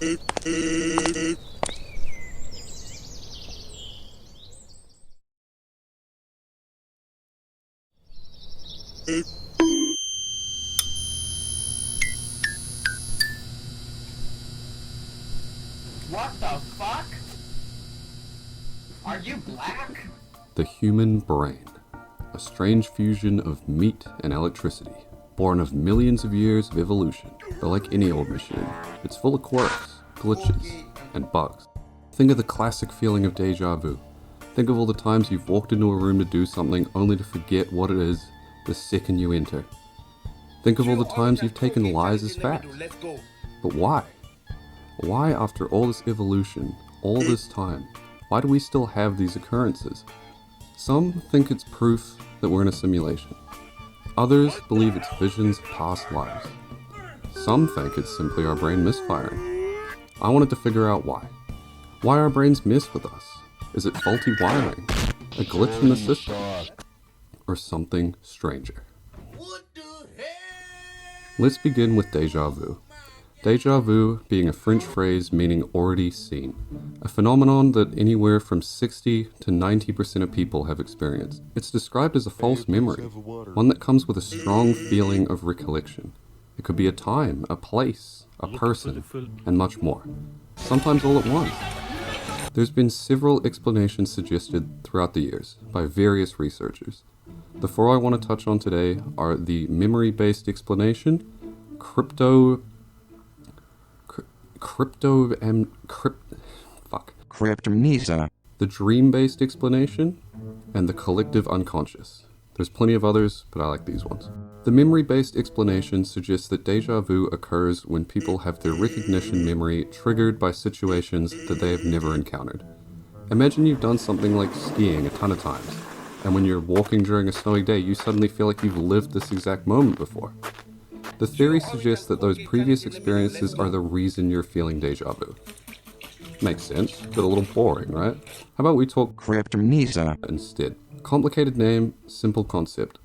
What the fuck? Are you black? The human brain, a strange fusion of meat and electricity, born of millions of years of evolution. But like any old machine, it's full of quirks, glitches, and bugs. Think of the classic feeling of deja vu. Think of all the times you've walked into a room to do something only to forget what it is the second you enter. Think of all the times you've taken lies as facts. But why? Why, after all this evolution, all this time, why do we still have these occurrences? Some think it's proof that we're in a simulation. Others believe it's visions of past lives. Some think it's simply our brain misfiring. I wanted to figure out why. Why our brains mess with us. Is it faulty wiring? A glitch in the system? Or something stranger? Let's begin with deja vu. Deja vu being a French phrase meaning already seen, a phenomenon that anywhere from 60 to 90% of people have experienced. It's described as a false memory, one that comes with a strong feeling of recollection. It could be a time, a place, a person, and much more, sometimes all at once. There's been several explanations suggested throughout the years by various researchers. The four I want to touch on today are the memory-based explanation, Cryptomnesia, the dream-based explanation, and the collective unconscious. There's plenty of others, but I like these ones. The memory-based explanation suggests that deja vu occurs when people have their recognition memory triggered by situations that they have never encountered. Imagine you've done something like skiing a ton of times, and when you're walking during a snowy day, you suddenly feel like you've lived this exact moment before. The theory suggests that those previous experiences are the reason you're feeling deja vu. Makes sense, but a little boring, right? How about we talk cryptomnesia instead? Complicated name, simple concept.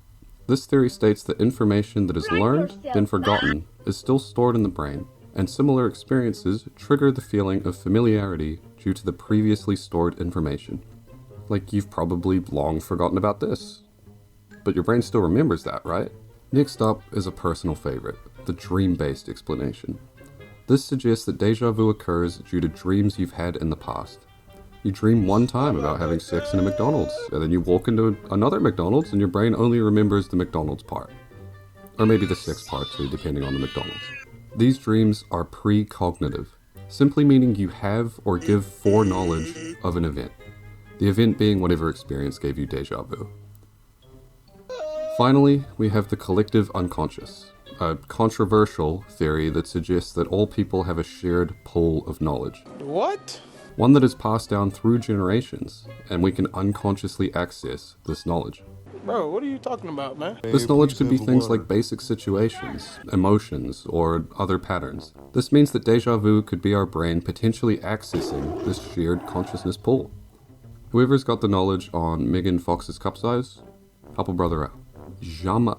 This theory states that information that is learned, then forgotten, is still stored in the brain, and similar experiences trigger the feeling of familiarity due to the previously stored information. Like you've probably long forgotten about this, but your brain still remembers that, right? Next up is a personal favorite, the dream-based explanation. This suggests that deja vu occurs due to dreams you've had in the past. You dream one time about having sex in a McDonald's, and then you walk into another McDonald's and your brain only remembers the McDonald's part. Or maybe the sex part too, depending on the McDonald's. These dreams are precognitive, simply meaning you have or give foreknowledge of an event. The event being whatever experience gave you deja vu. Finally, we have the collective unconscious, a controversial theory that suggests that all people have a shared pool of knowledge. What? One that is passed down through generations, and we can unconsciously access this knowledge. Bro, what are you talking about, man? This knowledge could be things like basic situations, emotions, or other patterns. This means that deja vu could be our brain potentially accessing this shared consciousness pool. Whoever's got the knowledge on Megan Fox's cup size, help a brother out. Jamais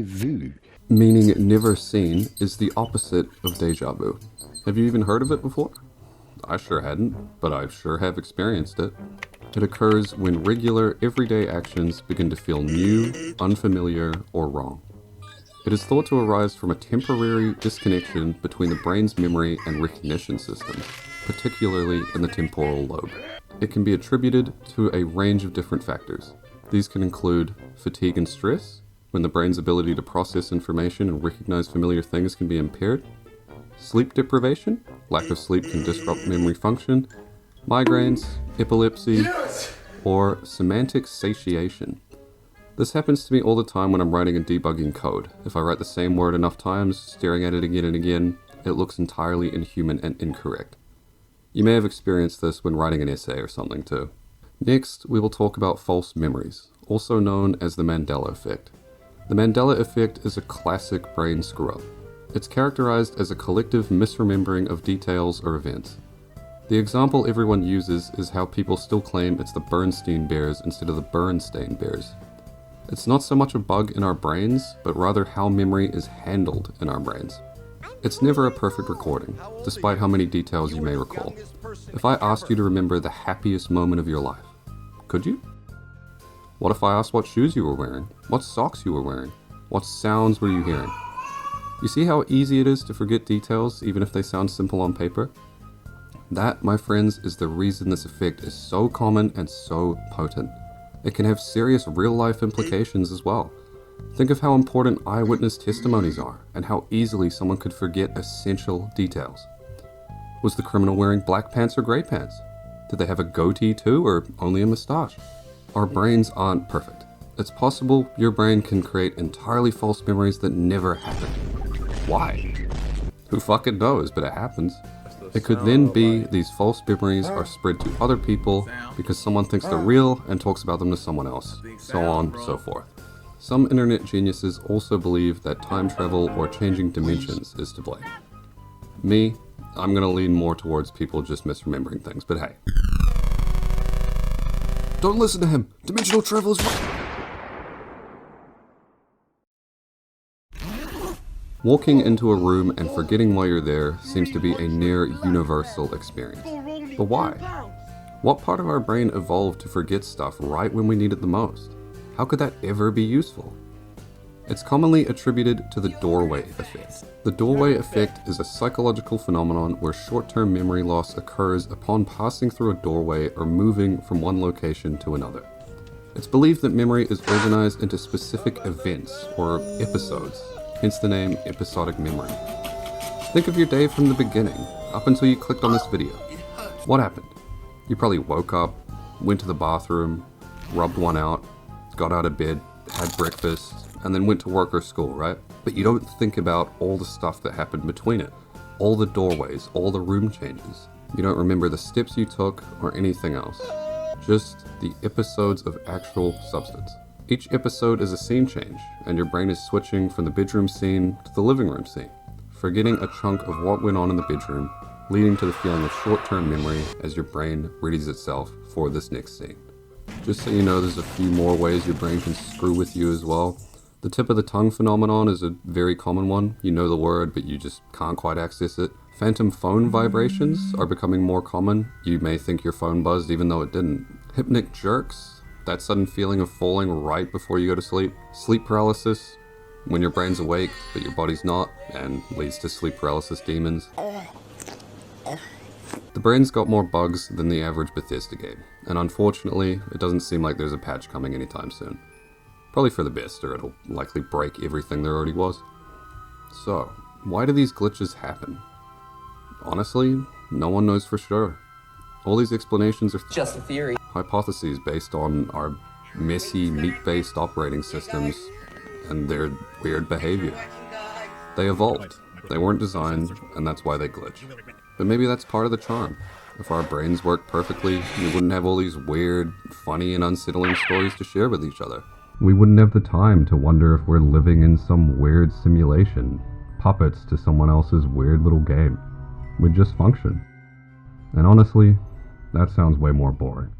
Vu, meaning never seen, is the opposite of deja vu. Have you even heard of it before? I sure hadn't, but I sure have experienced it. It occurs when regular, everyday actions begin to feel new, unfamiliar, or wrong. It is thought to arise from a temporary disconnection between the brain's memory and recognition systems, particularly in the temporal lobe. It can be attributed to a range of different factors. These can include fatigue and stress, when the brain's ability to process information and recognize familiar things can be impaired, sleep deprivation, lack of sleep can disrupt memory function, migraines, epilepsy, or semantic satiation. This happens to me all the time when I'm writing and debugging code. If I write the same word enough times, staring at it again and again, it looks entirely inhuman and incorrect. You may have experienced this when writing an essay or something too. Next, we will talk about false memories, also known as the Mandela effect. The Mandela effect is a classic brain screw-up. It's characterized as a collective misremembering of details or events. The example everyone uses is how people still claim it's the Bernstein Bears instead of the Berenstain Bears. It's not so much a bug in our brains, but rather how memory is handled in our brains. It's never a perfect recording, despite how many details you may recall. If I asked you to remember the happiest moment of your life, could you? What if I asked what shoes you were wearing, what socks you were wearing, what sounds were you hearing? You see how easy it is to forget details, even if they sound simple on paper? That, my friends, is the reason this effect is so common and so potent. It can have serious real-life implications as well. Think of how important eyewitness testimonies are, and how easily someone could forget essential details. Was the criminal wearing black pants or gray pants? Did they have a goatee too, or only a mustache? Our brains aren't perfect. It's possible your brain can create entirely false memories that never happened. Why? Who fucking knows, but it happens. It could then be these false memories are spread to other people because someone thinks they're real and talks about them to someone else, so on, so forth. Some internet geniuses also believe that time travel or changing dimensions is to blame. Me, I'm gonna lean more towards people just misremembering things, but hey. Don't listen to him! Dimensional travel is right! Walking into a room and forgetting why you're there seems to be a near universal experience. But why? What part of our brain evolved to forget stuff right when we need it the most? How could that ever be useful? It's commonly attributed to the doorway effect. The doorway effect is a psychological phenomenon where short-term memory loss occurs upon passing through a doorway or moving from one location to another. It's believed that memory is organized into specific events or episodes, hence the name episodic memory. Think of your day from the beginning, up until you clicked on this video. What happened? You probably woke up, went to the bathroom, rubbed one out, got out of bed, had breakfast, and then went to work or school, right? But you don't think about all the stuff that happened between it. All the doorways, all the room changes. You don't remember the steps you took or anything else. Just the episodes of actual substance. Each episode is a scene change, and your brain is switching from the bedroom scene to the living room scene, forgetting a chunk of what went on in the bedroom, leading to the feeling of short-term memory as your brain readies itself for this next scene. Just so you know, there's a few more ways your brain can screw with you as well. The tip of the tongue phenomenon is a very common one. You know the word, but you just can't quite access it. Phantom phone vibrations are becoming more common. You may think your phone buzzed even though it didn't. Hypnic jerks, that sudden feeling of falling right before you go to sleep. Sleep paralysis, when your brain's awake but your body's not, and leads to sleep paralysis demons. The brain's got more bugs than the average Bethesda game, and unfortunately, it doesn't seem like there's a patch coming anytime soon. Probably for the best, or it'll likely break everything there already was. So, why do these glitches happen? Honestly, no one knows for sure. All these explanations are Just a theory. hypotheses based on our messy, meat-based operating systems and their weird behavior. They evolved. They weren't designed, and that's why they glitch. But maybe that's part of the charm. If our brains worked perfectly, we wouldn't have all these weird, funny, and unsettling stories to share with each other. We wouldn't have the time to wonder if we're living in some weird simulation, puppets to someone else's weird little game. We'd just function. And honestly, that sounds way more boring.